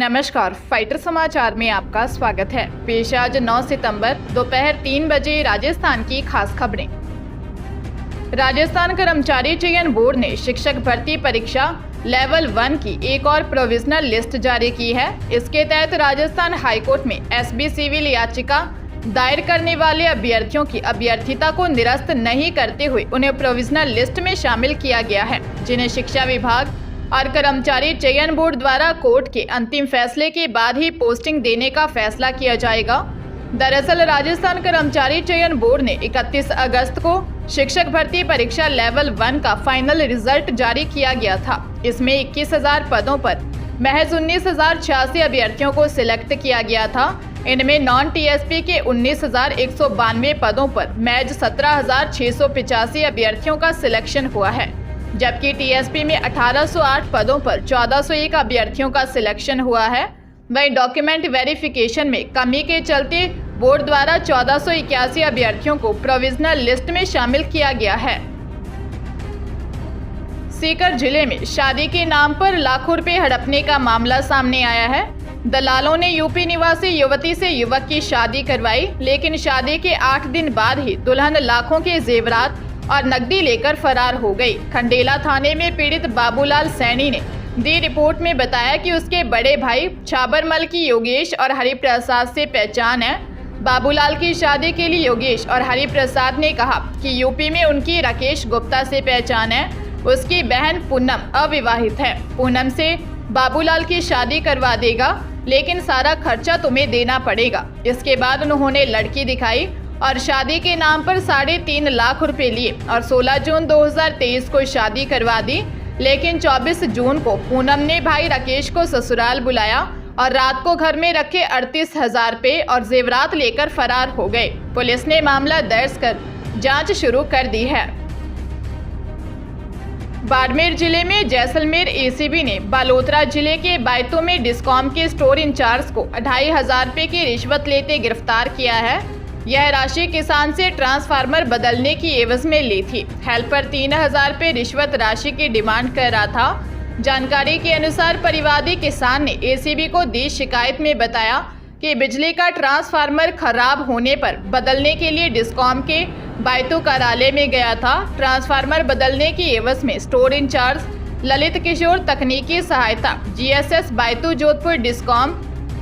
नमस्कार, फाइटर समाचार में आपका स्वागत है। पेश आज 9 सितंबर दोपहर 3 बजे राजस्थान की खास खबरें। राजस्थान कर्मचारी चयन बोर्ड ने शिक्षक भर्ती परीक्षा लेवल 1 की एक और प्रोविजनल लिस्ट जारी की है। इसके तहत राजस्थान हाईकोर्ट में एसबी सिविल याचिका दायर करने वाले अभ्यर्थियों की अभ्यर्थिता को निरस्त नहीं करते हुए उन्हें प्रोविजनल लिस्ट में शामिल किया गया है, जिन्हें शिक्षा विभाग और कर्मचारी चयन बोर्ड द्वारा कोर्ट के अंतिम फैसले के बाद ही पोस्टिंग देने का फैसला किया जाएगा। दरअसल राजस्थान कर्मचारी चयन बोर्ड ने 31 अगस्त को शिक्षक भर्ती परीक्षा लेवल 1 का फाइनल रिजल्ट जारी किया गया था। इसमें 21,000 पदों पर महज 19,086 अभ्यर्थियों को सिलेक्ट किया गया था। इनमें नॉन टीएसपी के 19,192 पदों पर महज 17,685 अभ्यर्थियों का सिलेक्शन हुआ है, जबकि टीएसपी में 1808 पदों पर 1401 अभ्यर्थियों का सिलेक्शन हुआ है। वहीं डॉक्यूमेंट वेरिफिकेशन में कमी के चलते बोर्ड द्वारा 1481 अभ्यर्थियों को प्रोविजनल लिस्ट में शामिल किया गया है। सीकर जिले में शादी के नाम पर लाखों रुपए हड़पने का मामला सामने आया है। दलालों ने यूपी निवासी युवती से युवक की शादी करवाई, लेकिन शादी के 8 दिन बाद ही दुल्हन लाखों के जेवरात और नकदी लेकर फरार हो गई। खंडेला थाने में पीड़ित बाबूलाल सैनी ने दी रिपोर्ट में बताया कि उसके बड़े भाई छाबरमल की योगेश और हरिप्रसाद से पहचान है। बाबूलाल की शादी के लिए योगेश और हरिप्रसाद ने कहा कि यूपी में उनकी राकेश गुप्ता से पहचान है। उसकी बहन पूनम अविवाहित है। पूनम से बाबूलाल की शादी करवा देगा, लेकिन सारा खर्चा तुम्हें देना पड़ेगा। इसके बाद उन्होंने लड़की दिखाई और शादी के नाम पर 3.5 लाख रुपए लिए और 16 जून 2023 को शादी करवा दी। लेकिन 24 जून को पूनम ने भाई राकेश को ससुराल बुलाया और रात को घर में रखे 38,000 रुपए और जेवरात लेकर फरार हो गए। पुलिस ने मामला दर्ज कर जांच शुरू कर दी है। बाड़मेर जिले में जैसलमेर एसीबी ने बालोतरा जिले के बायतू में डिस्कॉम के स्टोर इंचार्ज को 2,500 रुपए की रिश्वत लेते गिरफ्तार किया है। यह राशि किसान से ट्रांसफार्मर बदलने की एवज में ली थी। हेल्पर 3,000 रुपए रिश्वत राशि की डिमांड कर रहा था। जानकारी के अनुसार परिवादी किसान ने एसीबी को दी शिकायत में बताया कि बिजली का ट्रांसफार्मर खराब होने पर बदलने के लिए डिस्कॉम के बायतू कार्यालय में गया था। ट्रांसफार्मर बदलने की एवज में स्टोर इंचार्ज ललित किशोर तकनीकी सहायता जीएसएस बायतू जोधपुर डिस्कॉम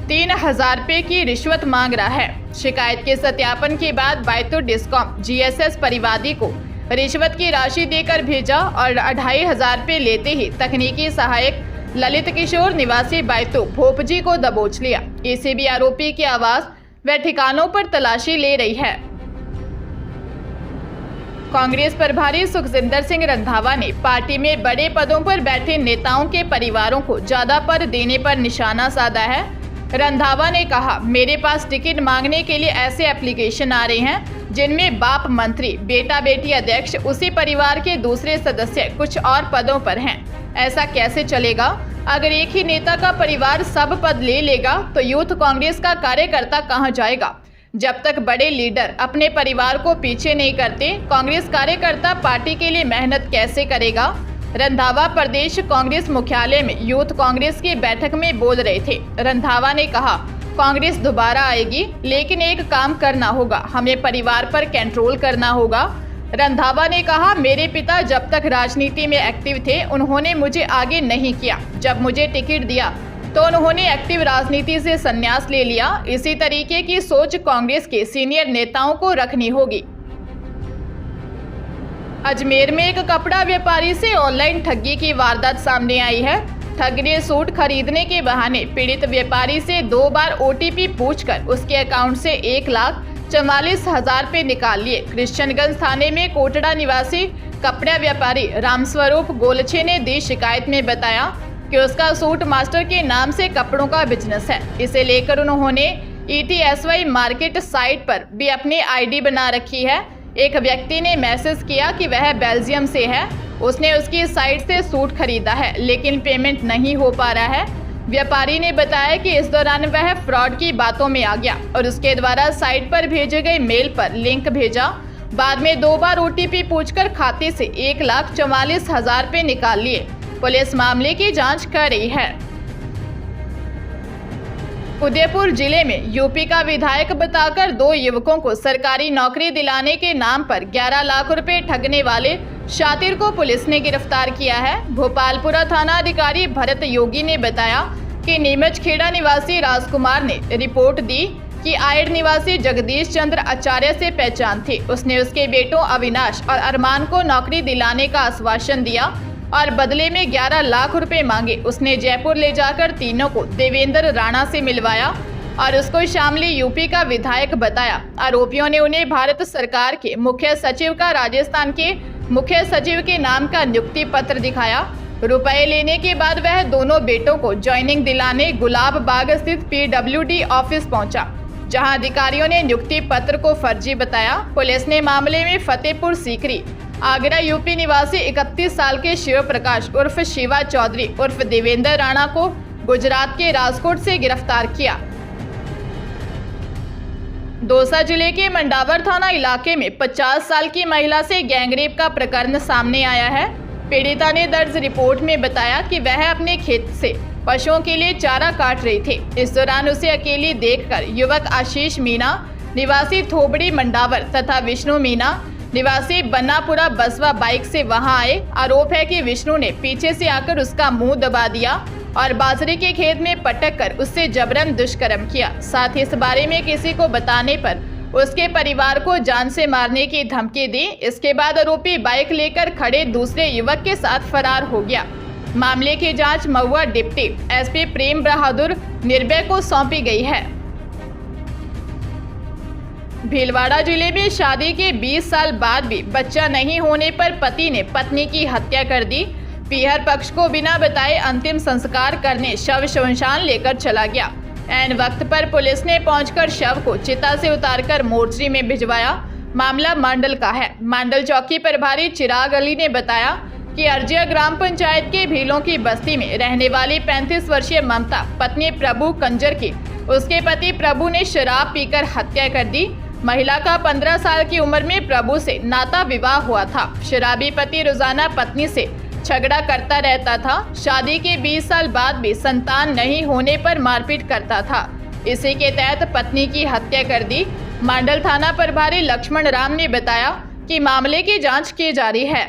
3,000 रुपए की रिश्वत मांग रहा है। शिकायत के सत्यापन के बाद बायतू डिस्कॉम जीएसएस परिवादी को रिश्वत की राशि देकर भेजा और 2,500 रुपए लेते ही तकनीकी सहायक ललित किशोर निवासी बायतू भोपजी को दबोच लिया। एसीबी आरोपी के आवास व ठिकानों पर तलाशी ले रही है। कांग्रेस प्रभारी सुखजिंदर सिंह रंधावा ने पार्टी में बड़े पदों पर बैठे नेताओं के परिवारों को ज्यादा पद देने पर निशाना साधा है। रंधावा ने कहा, मेरे पास टिकट मांगने के लिए ऐसे एप्लीकेशन आ रहे हैं जिनमें बाप मंत्री, बेटा बेटी अध्यक्ष, उसी परिवार के दूसरे सदस्य कुछ और पदों पर हैं। ऐसा कैसे चलेगा? अगर एक ही नेता का परिवार सब पद ले लेगा तो यूथ कांग्रेस का कार्यकर्ता कहां जाएगा? जब तक बड़े लीडर अपने परिवार को पीछे नहीं करते, कांग्रेस कार्यकर्ता पार्टी के लिए मेहनत कैसे करेगा? रंधावा प्रदेश कांग्रेस मुख्यालय में यूथ कांग्रेस की बैठक में बोल रहे थे। रंधावा ने कहा, कांग्रेस दोबारा आएगी, लेकिन एक काम करना होगा, हमें परिवार पर कंट्रोल करना होगा। रंधावा ने कहा, मेरे पिता जब तक राजनीति में एक्टिव थे उन्होंने मुझे आगे नहीं किया। जब मुझे टिकट दिया तो उन्होंने एक्टिव राजनीति से संन्यास ले लिया। इसी तरीके की सोच कांग्रेस के सीनियर नेताओं को रखनी होगी। अजमेर में एक कपड़ा व्यापारी से ऑनलाइन ठगी की वारदात सामने आई है। ठग ने सूट खरीदने के बहाने पीड़ित व्यापारी से 2 बार ओटीपी पूछकर उसके अकाउंट से 1,44,000 रुपए निकाल लिए। कृष्णगंज थाने में कोटड़ा निवासी कपड़ा व्यापारी रामस्वरूप गोलछे ने दी शिकायत में बताया कि उसका सूट मास्टर के नाम से कपड़ों का बिजनेस है। इसे लेकर उन्होंने ETSY मार्केट साइट पर भी अपनी आईडी बना रखी है। एक व्यक्ति ने मैसेज किया कि वह बेल्जियम से है। उसने उसकी साइट से सूट खरीदा है, लेकिन पेमेंट नहीं हो पा रहा है। व्यापारी ने बताया कि इस दौरान वह फ्रॉड की बातों में आ गया और उसके द्वारा साइट पर भेजे गए मेल पर लिंक भेजा। बाद में 2 बार ओटीपी पूछकर खाते से 1,44,000 रुपए निकाल लिए। पुलिस मामले की जांच कर रही है। उदयपुर जिले में यूपी का विधायक बताकर 2 युवकों को सरकारी नौकरी दिलाने के नाम पर 11 लाख रुपए ठगने वाले शातिर को पुलिस ने गिरफ्तार किया है। भोपालपुरा थाना अधिकारी भरत योगी ने बताया कि नीमच खेड़ा निवासी राजकुमार ने रिपोर्ट दी कि आयड निवासी जगदीश चंद्र आचार्य से पहचान थी। उसने उसके बेटों अविनाश और अरमान को नौकरी दिलाने का आश्वासन दिया और बदले में 11 लाख रुपए मांगे। उसने जयपुर ले जाकर तीनों को देवेंद्र राणा से मिलवाया और उसको शामली यूपी का विधायक बताया। आरोपियों ने उन्हें भारत सरकार के मुख्य सचिव का राजस्थान के मुख्य सचिव के नाम का नियुक्ति पत्र दिखाया। रुपए लेने के बाद वह दोनों बेटों को ज्वाइनिंग दिलाने गुलाब बाग स्थित PWD ऑफिस पहुंचा, जहां अधिकारियों ने नियुक्ति पत्र को फर्जी बताया। पुलिस ने मामले में फतेहपुर सीकरी आगरा यूपी निवासी 31 साल के शिव प्रकाश उर्फ शिवा चौधरी उर्फ देवेंद्र राणा को गुजरात के राजकोट से गिरफ्तार किया। दौसा जिले के मंडावर थाना इलाके में 50 साल की महिला से गैंगरेप का प्रकरण सामने आया है। पीड़िता ने दर्ज रिपोर्ट में बताया कि वह अपने खेत से पशुओं के लिए चारा काट रही थी। इस दौरान उसे अकेली देखकर युवक आशीष मीना निवासी थोबड़ी मंडावर तथा विष्णु मीना निवासी बन्नापुरा बसवा बाइक से वहां आए। आरोप है कि विष्णु ने पीछे से आकर उसका मुंह दबा दिया और बाजरे के खेत में पटक कर उससे जबरन दुष्कर्म किया। साथ ही इस बारे में किसी को बताने पर उसके परिवार को जान से मारने की धमकी दी। इसके बाद आरोपी बाइक लेकर खड़े दूसरे युवक के साथ फरार हो गया। मामले की जांच महुआ डिप्टी SP प्रेम बहादुर निर्भय को सौंपी गई है। भीलवाड़ा जिले में शादी के 20 साल बाद भी बच्चा नहीं होने पर पति ने पत्नी की हत्या कर दी। पीहर पक्ष को बिना बताए अंतिम संस्कार करने शव श्मशान लेकर चला गया। ऐन वक्त पर पुलिस ने पहुंचकर शव को चिता से उतारकर मोर्चरी में भिजवाया। मामला मांडल का है। मांडल चौकी प्रभारी चिराग अली ने बताया कि अर्जिया ग्राम पंचायत के भीलों की बस्ती में रहने वाली 35 वर्षीय ममता पत्नी प्रभु कंजर की उसके पति प्रभु ने शराब पीकर हत्या कर दी। महिला का 15 साल की उम्र में प्रभु से नाता विवाह हुआ था। शराबी पति रोजाना पत्नी से झगड़ा करता रहता था। शादी के 20 साल बाद भी संतान नहीं होने पर मारपीट करता था। इसी के तहत पत्नी की हत्या कर दी। मांडल थाना प्रभारी लक्ष्मण राम ने बताया कि मामले की जांच की जा रही है।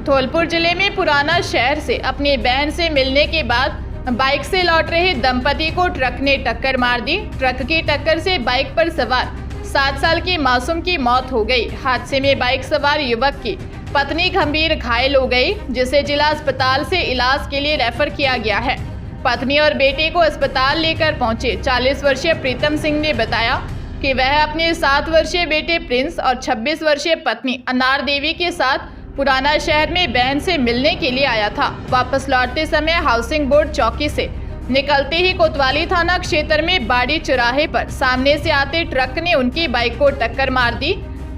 धौलपुर जिले में पुराना शहर से अपनी बहन से मिलने के बाद बाइक से लौट रहे दंपति को ट्रक ने टक्कर मार दी। ट्रक की टक्कर से बाइक पर सवार 7 साल की मासूम की मौत हो गई। हादसे में बाइक सवार युवक की पत्नी गंभीर घायल हो गई, जिसे जिला अस्पताल से इलाज के लिए रेफर किया गया है। पत्नी और बेटे को अस्पताल लेकर पहुंचे 40 वर्षीय प्रीतम सिंह ने बताया कि वह अपने 7 वर्षीय बेटे प्रिंस और 26 वर्षीय पत्नी अनार देवी के साथ पुराना शहर में बहन से मिलने के लिए आया था। वापस लौटते समय हाउसिंग बोर्ड चौकी से निकलते ही कोतवाली थाना क्षेत्र में बाड़ी चौराहे पर सामने से आते ट्रक ने उनकी बाइक को टक्कर मार दी।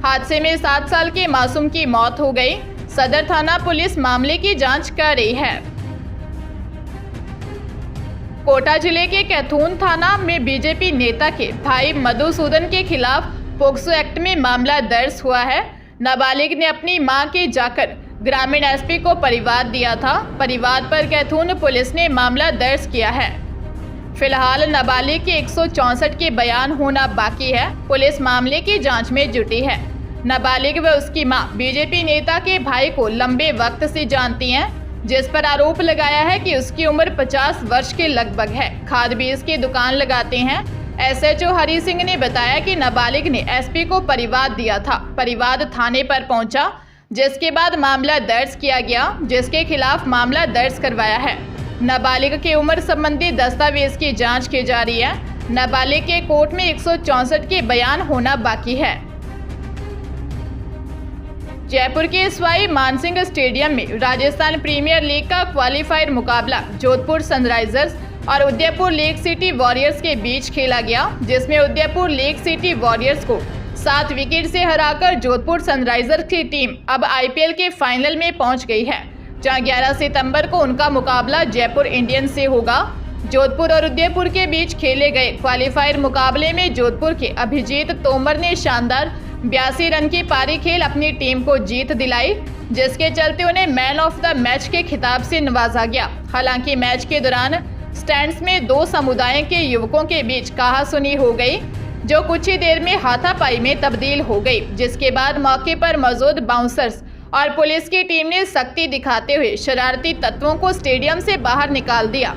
हादसे में 7 साल के मासूम की मौत हो गई। सदर थाना पुलिस मामले की जांच कर रही है। कोटा जिले के कैथून थाना में बीजेपी नेता के भाई मधुसूदन के खिलाफ पोक्सो एक्ट में मामला दर्ज हुआ है। नाबालिग ने अपनी मां के जाकर ग्रामीण SP को परिवाद दिया था। परिवाद पर कैथून पुलिस ने मामला दर्ज किया है। फिलहाल नाबालिग के 164 के बयान होना बाकी है। पुलिस मामले की जांच में जुटी है। नाबालिग व उसकी मां बीजेपी नेता के भाई को लंबे वक्त से जानती हैं, जिस पर आरोप लगाया है कि उसकी उम्र 50 वर्ष के लगभग है। खाद बीज की दुकान लगाते हैं। SHO हरि सिंह ने बताया कि नाबालिग ने SP को परिवाद दिया था। परिवाद थाने पर पहुंचा, जिसके बाद मामला दर्ज किया गया, जिसके खिलाफ मामला दर्ज करवाया है। नाबालिग की उम्र संबंधी दस्तावेज की जांच की जा रही है। नाबालिग के कोर्ट में 164 के बयान होना बाकी है। जयपुर के सवाई मानसिंह स्टेडियम में राजस्थान प्रीमियर लीग का क्वालिफायर मुकाबला जोधपुर सनराइजर्स और उदयपुर लेक सिटी वॉरियर्स के बीच खेला गया, जिसमें उदयपुर लेक सिटी वॉरियर्स को 7 विकेट से हराकर जोधपुर सनराइजर्स की टीम अब IPL के फाइनल में पहुंच गई है, जहां 11 सितंबर को उनका मुकाबला जयपुर इंडियंस से होगा। जोधपुर और उदयपुर के बीच खेले गए क्वालिफायर मुकाबले में जोधपुर के अभिजीत तोमर ने शानदार 82 रन की पारी खेल अपनी टीम को जीत दिलाई, जिसके चलते उन्हें मैन ऑफ द मैच के खिताब से नवाजा गया। हालांकि मैच के दौरान स्टैंड्स में दो समुदायों के युवकों के बीच कहासुनी हो गई, जो कुछ ही देर में हाथापाई में तब्दील हो गई, जिसके बाद मौके पर मौजूद बाउंसर्स और पुलिस की टीम ने सख्ती दिखाते हुए शरारती तत्वों को स्टेडियम से बाहर निकाल दिया।